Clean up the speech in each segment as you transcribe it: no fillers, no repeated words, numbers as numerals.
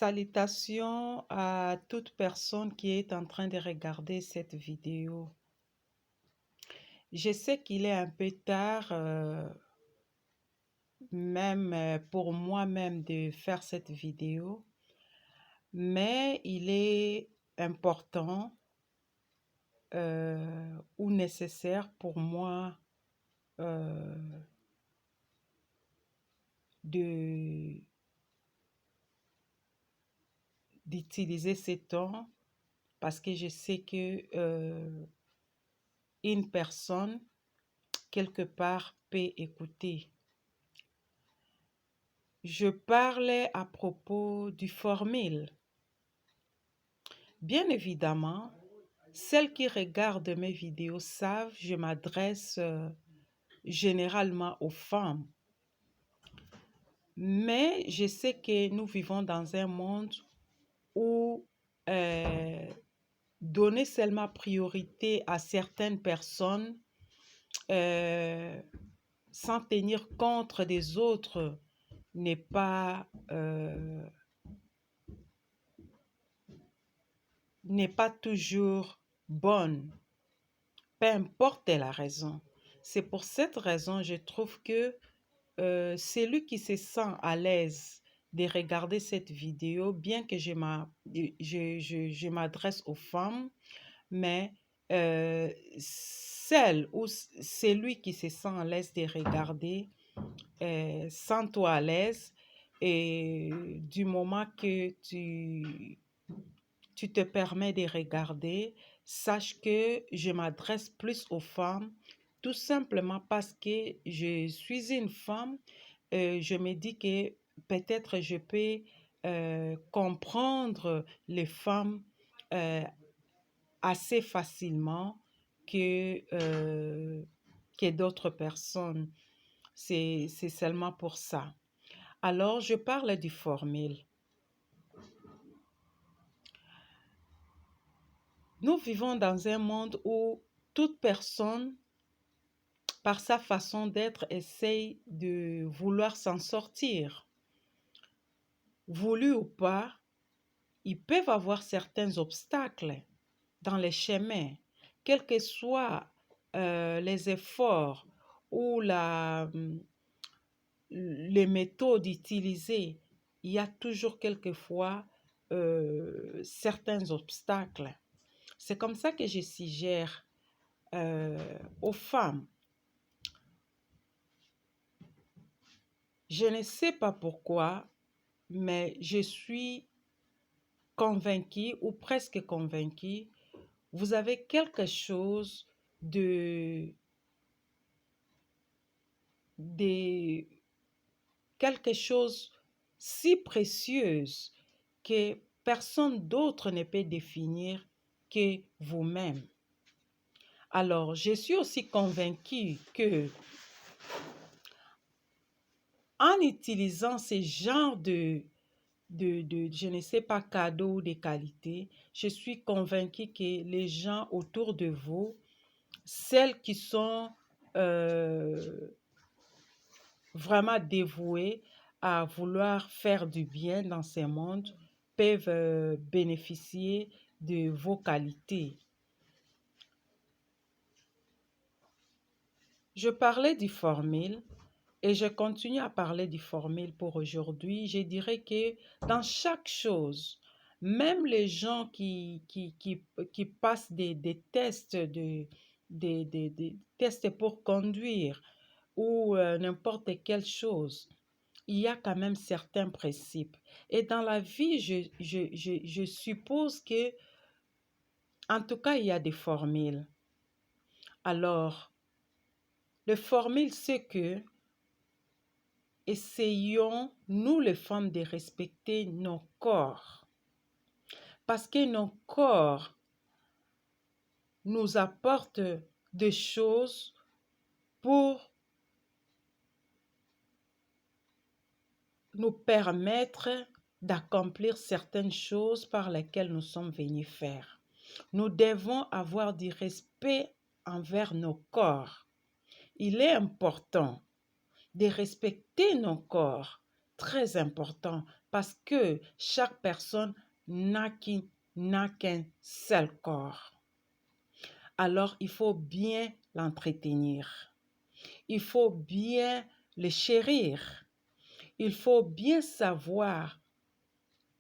Salutations à toute personne qui est en train de regarder cette vidéo. Je sais qu'il est un peu tard, même pour moi-même de faire cette vidéo, mais il est important ou nécessaire pour moi euh, de d'utiliser ces temps parce que je sais que une personne quelque part peut écouter. Je parlais à propos du formil. Bien évidemment, celles qui regardent mes vidéos savent, je m'adresse généralement aux femmes. Mais je sais que nous vivons dans un monde où donner seulement priorité à certaines personnes sans tenir compte des autres n'est pas toujours bonne, peu importe la raison. C'est pour cette raison, je trouve que celui qui se sent à l'aise de regarder cette vidéo, bien que je m'adresse aux femmes, mais celle ou celui qui se sent à l'aise de regarder, sens-toi à l'aise et du moment que tu te permets de regarder, sache que je m'adresse plus aux femmes, tout simplement parce que je suis une femme. Je me dis que peut-être je peux comprendre les femmes euh, assez facilement que d'autres personnes. C'est seulement pour ça. Alors, je parle du formel. Nous vivons dans un monde où toute personne, par sa façon d'être, essaye de vouloir s'en sortir. Voulu ou pas, ils peuvent avoir certains obstacles dans les chemins, quels que soient les efforts ou les méthodes utilisées. Il y a toujours quelquefois certains obstacles. C'est comme ça que je suggère aux femmes. Je ne sais pas pourquoi, mais je suis convaincue ou presque convaincue, vous avez quelque chose de quelque chose si précieuse que personne d'autre ne peut définir que vous-même. Alors, je suis aussi convaincue que en utilisant ce genre je ne sais pas, cadeaux ou de qualité, je suis convaincue que les gens autour de vous, celles qui sont vraiment dévouées à vouloir faire du bien dans ce monde, peuvent bénéficier de vos qualités. Je parlais du formel et je continue à parler du formel pour aujourd'hui. Je dirais que dans chaque chose, même les gens qui passent des tests, des tests pour conduire ou n'importe quelle chose, il y a quand même certains principes. Et dans la vie, je suppose que, en tout cas, il y a des formules. Alors, le formule, c'est que essayons, nous les femmes, de respecter nos corps. Parce que nos corps nous apportent des choses pour nous permettre d'accomplir certaines choses par lesquelles nous sommes venus faire. Nous devons avoir du respect envers nos corps. Il est important de respecter nos corps très important parce que chaque personne n'a qu'un seul corps. Alors, il faut bien l'entretenir. Il faut bien le chérir. Il faut bien savoir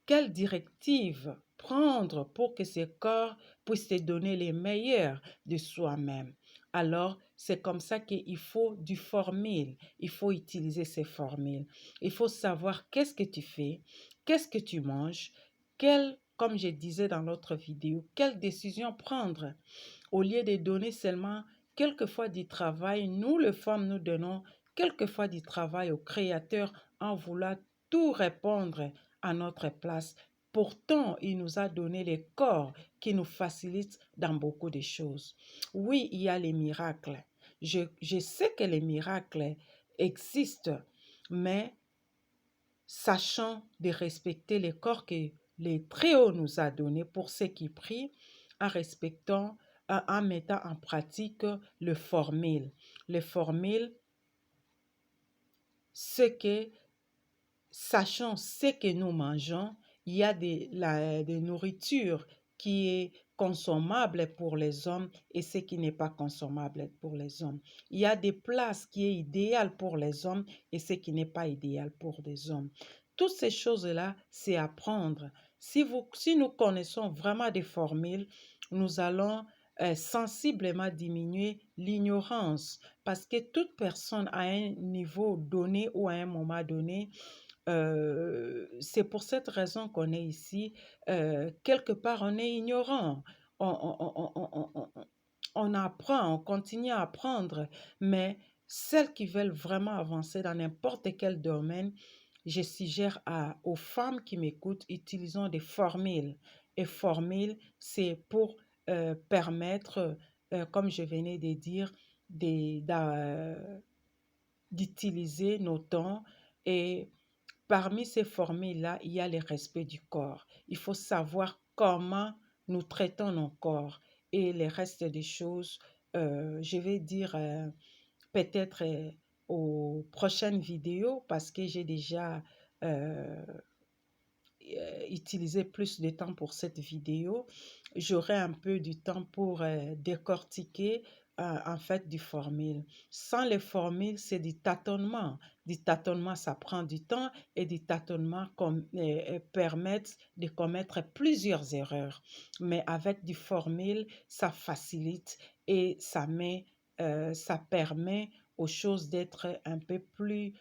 quelle directive prendre pour que ce corps puisse te donner les meilleurs de soi-même. Alors, c'est comme ça qu'il faut du formule. Il faut utiliser ces formules. Il faut savoir qu'est-ce que tu fais, qu'est-ce que tu manges, comme je disais dans l'autre vidéo, quelle décision prendre. Au lieu de donner seulement quelquefois du travail, nous les femmes, nous donnons quelquefois du travail au Créateur en voulant tout répondre à notre place. Pourtant, il nous a donné les corps qui nous facilitent dans beaucoup de choses. Oui, il y a les miracles. Je sais que les miracles existent, mais sachant de respecter les corps que les Très-Hauts nous a donnés pour ceux qui prient, en respectant, en mettant en pratique le formule. Le formule, c'est que, sachant ce que nous mangeons, il y a des nourritures qui est consommable pour les hommes et ce qui n'est pas consommable pour les hommes. Il y a des places qui est idéal pour les hommes et ce qui n'est pas idéal pour les hommes. Toutes ces choses-là, c'est à prendre. Si nous connaissons vraiment des formules, nous allons sensiblement diminuer l'ignorance parce que toute personne à un niveau donné ou à un moment donné, c'est pour cette raison qu'on est ici. Quelque part, on est ignorant. On apprend, on continue à apprendre, mais celles qui veulent vraiment avancer dans n'importe quel domaine, je suggère aux femmes qui m'écoutent, utilisons des formules. Et formules, c'est pour permettre, comme je venais de dire, d'utiliser nos temps. Et parmi ces formules-là, il y a le respect du corps. Il faut savoir comment nous traitons nos corps et le reste des choses, je vais dire peut-être aux prochaines vidéos parce que j'ai déjà euh, utiliser plus de temps pour cette vidéo. J'aurai un peu du temps pour décortiquer en fait du formule. Sans les formules, c'est du tâtonnement. Du tâtonnement, ça prend du temps et du tâtonnement permettent de commettre plusieurs erreurs. Mais avec du formule, ça facilite et ça permet aux choses d'être un peu plus